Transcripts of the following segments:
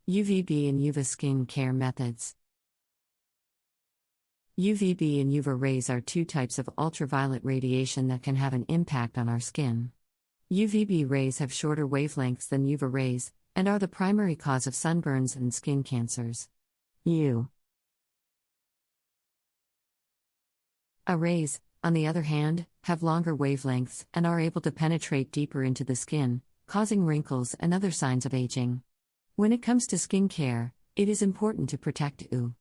UVB and UVA skin care methods. UVB and UVA rays are two types of ultraviolet radiation that can have an impact on our skin. UVB rays have shorter wavelengths than UVA rays, and are the primary cause of sunburns and skin cancers. UVA rays, on the other hand, have longer wavelengths and are able to penetrate deeper into the skin, causing wrinkles and other signs of aging. When it comes to skin care, it is important to protect UVA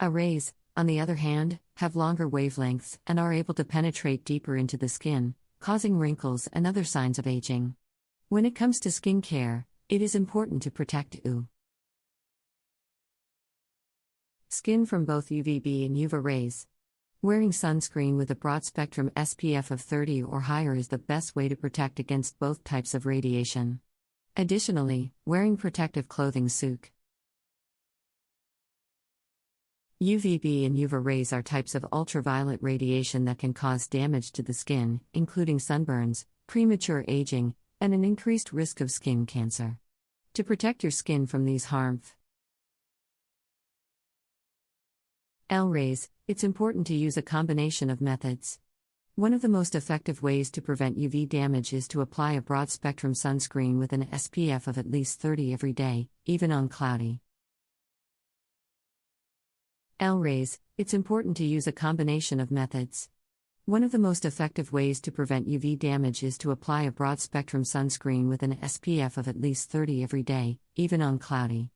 rays, on the other hand, have longer wavelengths and are able to penetrate deeper into the skin, causing wrinkles and other signs of aging. When it comes to skin care, it is important to protect UVA skin from both UVB and UVA rays. Wearing sunscreen with a broad-spectrum SPF of 30 or higher is the best way to protect against both types of radiation. Additionally, wearing protective clothing suit. UVB and UVA rays are types of ultraviolet radiation that can cause damage to the skin, including sunburns, premature aging, and an increased risk of skin cancer. To protect your skin from these harmful rays, it's important to use a combination of methods. One of the most effective ways to prevent UV damage is to apply a broad-spectrum sunscreen with an SPF of at least 30 every day, even on cloudy rays. It's important to use a combination of methods. One of the most effective ways to prevent UV damage is to apply a broad-spectrum sunscreen with an SPF of at least 30 every day, even on cloudy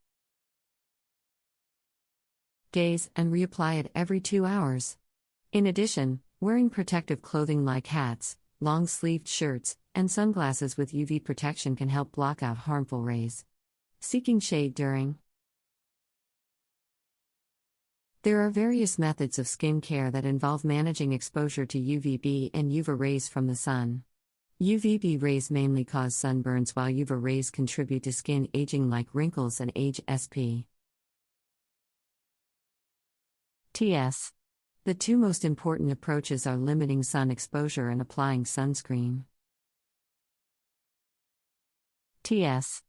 days, and reapply it every 2 hours. In addition, wearing protective clothing like hats, long-sleeved shirts, and sunglasses with UV protection can help block out harmful rays. Seeking shade during. There are various methods of skin care that involve managing exposure to UVB and UVA rays from the sun. UVB rays mainly cause sunburns, while UVA rays contribute to skin aging like wrinkles and age SP. TS. The two most important approaches are limiting sun exposure and applying sunscreen. TS.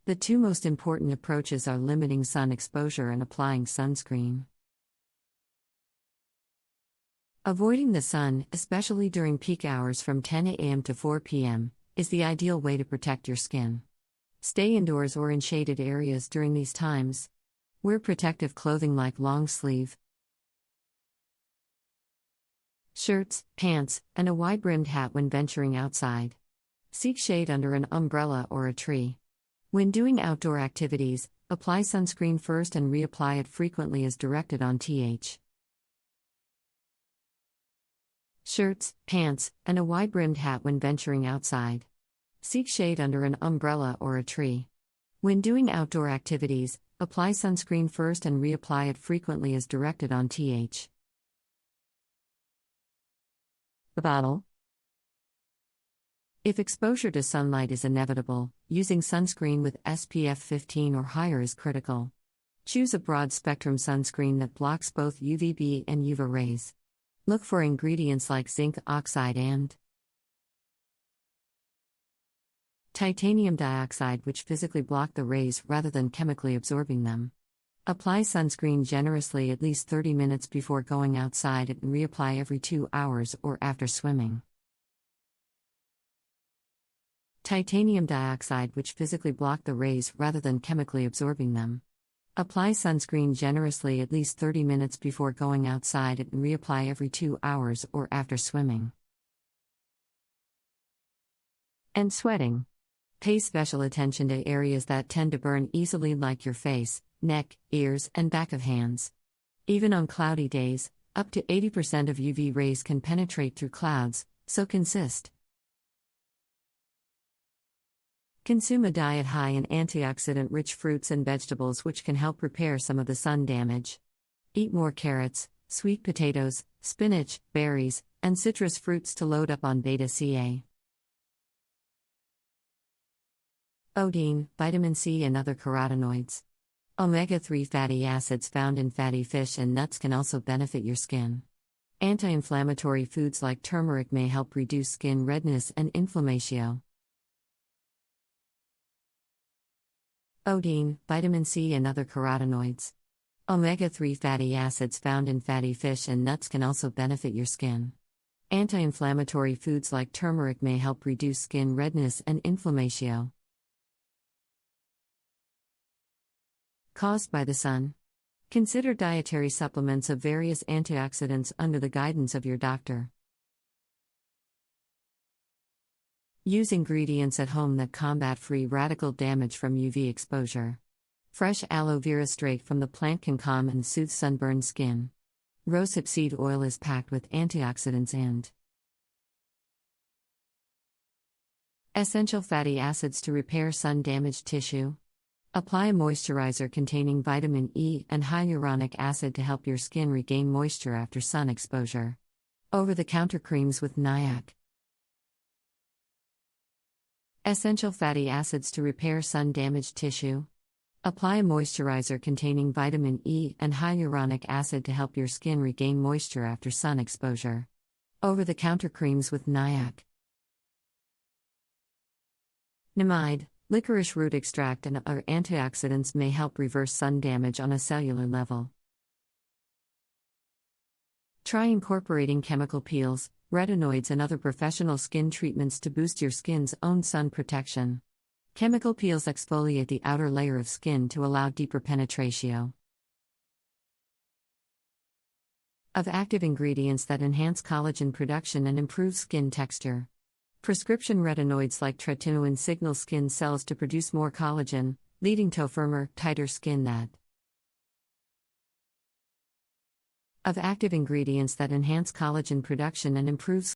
The two most important approaches are limiting sun exposure and applying sunscreen. Avoiding the sun, especially during peak hours from 10 a.m. to 4 p.m., is the ideal way to protect your skin. Stay indoors or in shaded areas during these times. Wear protective clothing like long-sleeve shirts, pants, and a wide-brimmed hat when venturing outside. Seek shade under an umbrella or a tree. When doing outdoor activities, apply sunscreen first and reapply it frequently as directed on shirts, pants, and a wide-brimmed hat when venturing outside. Seek shade under an umbrella or a tree. When doing outdoor activities, apply sunscreen first and reapply it frequently as directed on the bottle. If exposure to sunlight is inevitable, using sunscreen with SPF 15 or higher is critical. Choose a broad-spectrum sunscreen that blocks both UVB and UVA rays. Look for ingredients like zinc oxide and titanium dioxide, which physically block the rays rather than chemically absorbing them. Apply sunscreen generously at least 30 minutes before going outside and reapply every 2 hours or after swimming. Titanium dioxide, which physically block the rays rather than chemically absorbing them. Apply sunscreen generously at least 30 minutes before going outside and reapply every 2 hours or after swimming. And sweating. Pay special attention to areas that tend to burn easily like your face, neck, ears, and back of hands. Even on cloudy days, up to 80% of UV rays can penetrate through clouds, so consume a diet high in antioxidant-rich fruits and vegetables, which can help repair some of the sun damage. Eat more carrots, sweet potatoes, spinach, berries, and citrus fruits to load up on beta-CA. Iodine, vitamin C, and other carotenoids. Omega-3 fatty acids found in fatty fish and nuts can also benefit your skin. Anti-inflammatory foods like turmeric may help reduce skin redness and inflammation. Iodine, vitamin C, and other carotenoids. Omega-3 fatty acids found in fatty fish and nuts can also benefit your skin. Anti-inflammatory foods like turmeric may help reduce skin redness and inflammation. Caused by the sun. Consider dietary supplements of various antioxidants under the guidance of your doctor. Use ingredients at home that combat free radical damage from UV exposure. Fresh aloe vera straight from the plant can calm and soothe sunburned skin. Rosehip seed oil is packed with antioxidants and essential fatty acids to repair sun-damaged tissue. Apply a moisturizer containing vitamin E and hyaluronic acid to help your skin regain moisture after sun exposure. Over-the-counter creams with NIAC. Essential fatty acids to repair sun-damaged tissue. Apply a moisturizer containing vitamin E and hyaluronic acid to help your skin regain moisture after sun exposure. Over-the-counter creams with NIAC. Nimide, licorice root extract, and other antioxidants may help reverse sun damage on a cellular level. Try incorporating chemical peels, retinoids, and other professional skin treatments to boost your skin's own sun protection. Chemical peels exfoliate the outer layer of skin to allow deeper penetration of active ingredients that enhance collagen production and improve skin texture. Prescription retinoids like tretinoin signal skin cells to produce more collagen, leading to a firmer, tighter skin that of active ingredients that enhance collagen production and improve